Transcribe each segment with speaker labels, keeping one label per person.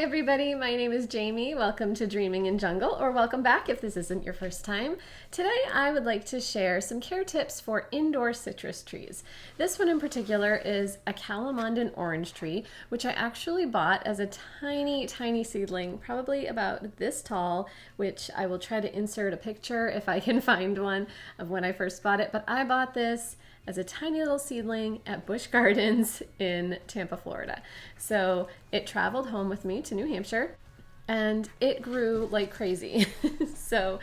Speaker 1: Hi everybody, my name is Jamie. Welcome to Dreaming in Jungle, or welcome back if this isn't your first time. Today I would like to share some care tips for indoor citrus trees. This one in particular is a Calamondin orange tree, which I actually bought as a tiny seedling, probably about this tall, which I will try to insert a picture if I can find one of when I first bought it. But I bought this as a tiny little seedling at Busch Gardens in Tampa, Florida. So it traveled home with me to New Hampshire and it grew like crazy. So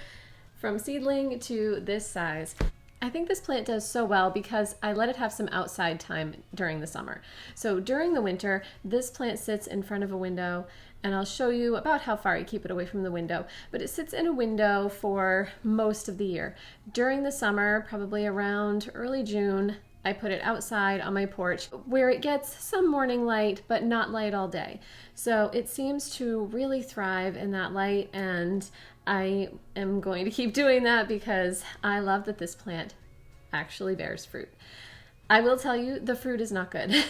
Speaker 1: from seedling to this size, I think this plant does so well because I let it have some outside time during the summer. So during the winter, this plant sits in front of a window, and I'll show you about how far I keep it away from the window, but it sits in a window for most of the year. During the summer, probably around early June, I put it outside on my porch where it gets some morning light, but not light all day. So it seems to really thrive in that light, and I am going to keep doing that because I love that this plant actually bears fruit. I will tell you, the fruit is not good.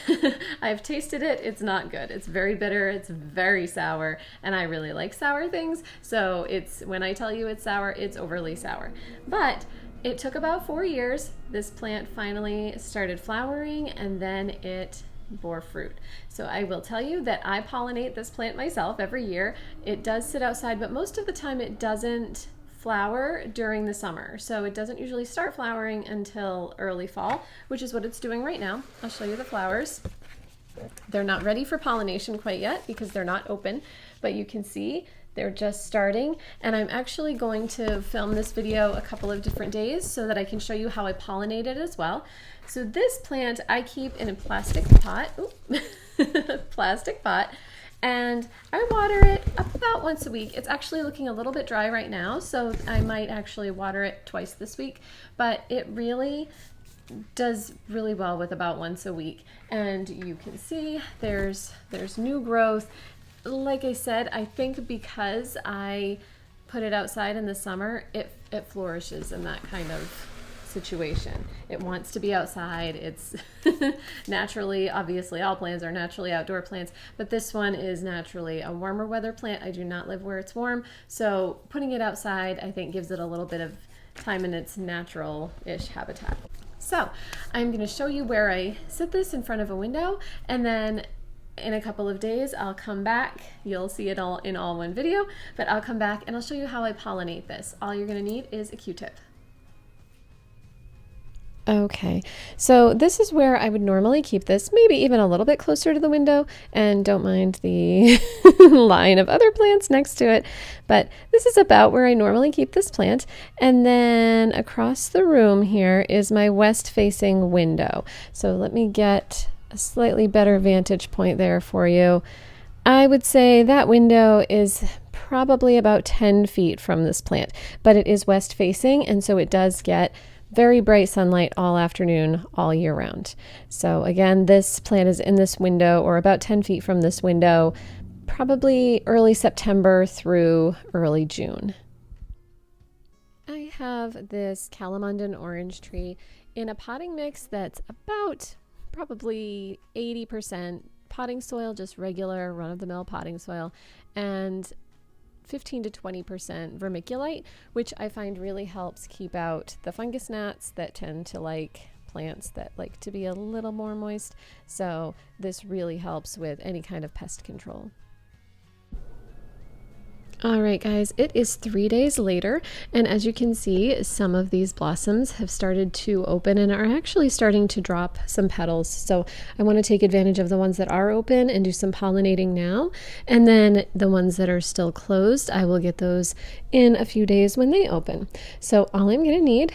Speaker 1: I've tasted it, it's not good. It's very bitter, it's very sour, and I really like sour things, so when I tell you it's sour, it's overly sour. But it took about 4 years. This plant finally started flowering, and then it bore fruit. So I will tell you that I pollinate this plant myself every year. It does sit outside, but most of the time it doesn't flower during the summer. So it doesn't usually start flowering until early fall, which is what it's doing right now. I'll show you the flowers. They're not ready for pollination quite yet because they're not open, but you can see they're just starting, and I'm actually going to film this video a couple of different days so that I can show you how I pollinate it as well. So this plant I keep in a plastic pot, plastic pot, and I water it about once a week. It's actually looking a little bit dry right now, so I might actually water it twice this week, but it really does really well with about once a week. And you can see there's new growth. Like I said, I think because I put it outside in the summer, it flourishes in that kind of situation. It wants to be outside. It's naturally, obviously all plants are naturally outdoor plants, but this one is naturally a warmer weather plant. I do not live where it's warm, so putting it outside I think gives it a little bit of time in its natural-ish habitat. So I'm going to show you where I sit this in front of a window, and then in a couple of days I'll come back. You'll see it all in one video, but I'll come back and I'll show you how I pollinate this. All you're going to need is a Q-tip. Okay, so this is where I would normally keep this, maybe even a little bit closer to the window, and don't mind the line of other plants next to it, but this is about where I normally keep this plant. And then across the room here is my west-facing window. So let me get a slightly better vantage point there for you. I would say that window is probably about 10 feet from this plant, but it is west facing, and so it does get very bright sunlight all afternoon, all year round. So again, this plant is in this window, or about 10 feet from this window, probably early September through early June. I have this Calamondin orange tree in a potting mix that's about probably 80% potting soil, just regular run-of-the-mill potting soil, and 15 to 20% vermiculite, which I find really helps keep out the fungus gnats that tend to like plants that like to be a little more moist. So this really helps with any kind of pest control. All right, guys, it is 3 days later, and as you can see, some of these blossoms have started to open and are actually starting to drop some petals. So I want to take advantage of the ones that are open and do some pollinating now. And then the ones that are still closed, I will get those in a few days when they open. So all I'm going to need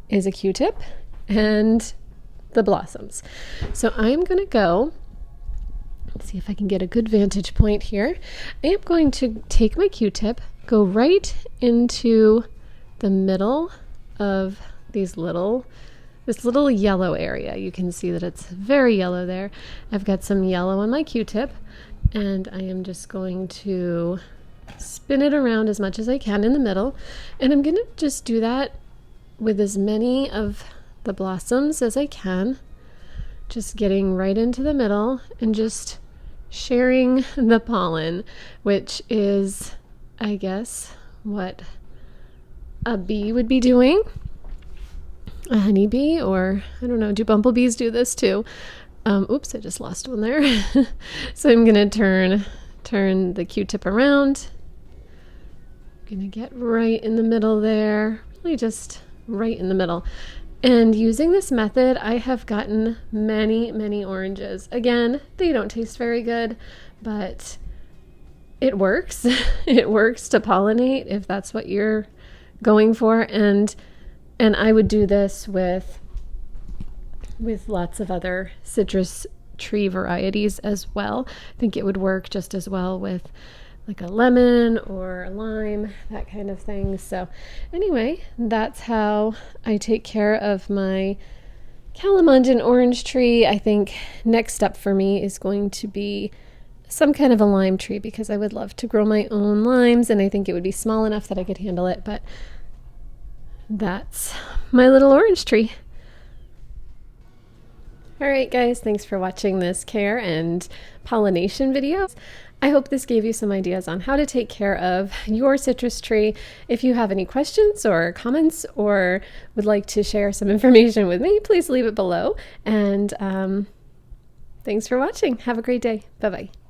Speaker 1: is a Q-tip and the blossoms. So I'm going to go see if I can get a good vantage point here. I am going to take my Q-tip, go right into the middle of this little yellow area. You can see that it's very yellow there. I've got some yellow on my Q-tip, and I am just going to spin it around as much as I can in the middle, and I'm going to just do that with as many of the blossoms as I can, just getting right into the middle and just sharing the pollen, which is, I guess, what a bee would be doing. A honeybee, or I don't know, do bumblebees do this too? Oops, I just lost one there. So I'm going to turn the Q-tip around. I'm going to get right in the middle there, really just right in the middle. And using this method, I have gotten many, many oranges. Again, they don't taste very good, but it works. It works to pollinate if that's what you're going for. And I would do this with lots of other citrus tree varieties as well. I think it would work just as well with like a lemon or a lime, that kind of thing. So anyway, that's how I take care of my Calamondin orange tree. I think next up for me is going to be some kind of a lime tree, because I would love to grow my own limes, and I think it would be small enough that I could handle it. But that's my little orange tree. All right, guys, thanks for watching this care and pollination video. I hope this gave you some ideas on how to take care of your citrus tree. If you have any questions or comments or would like to share some information with me, please leave it below. And thanks for watching. Have a great day. Bye-bye.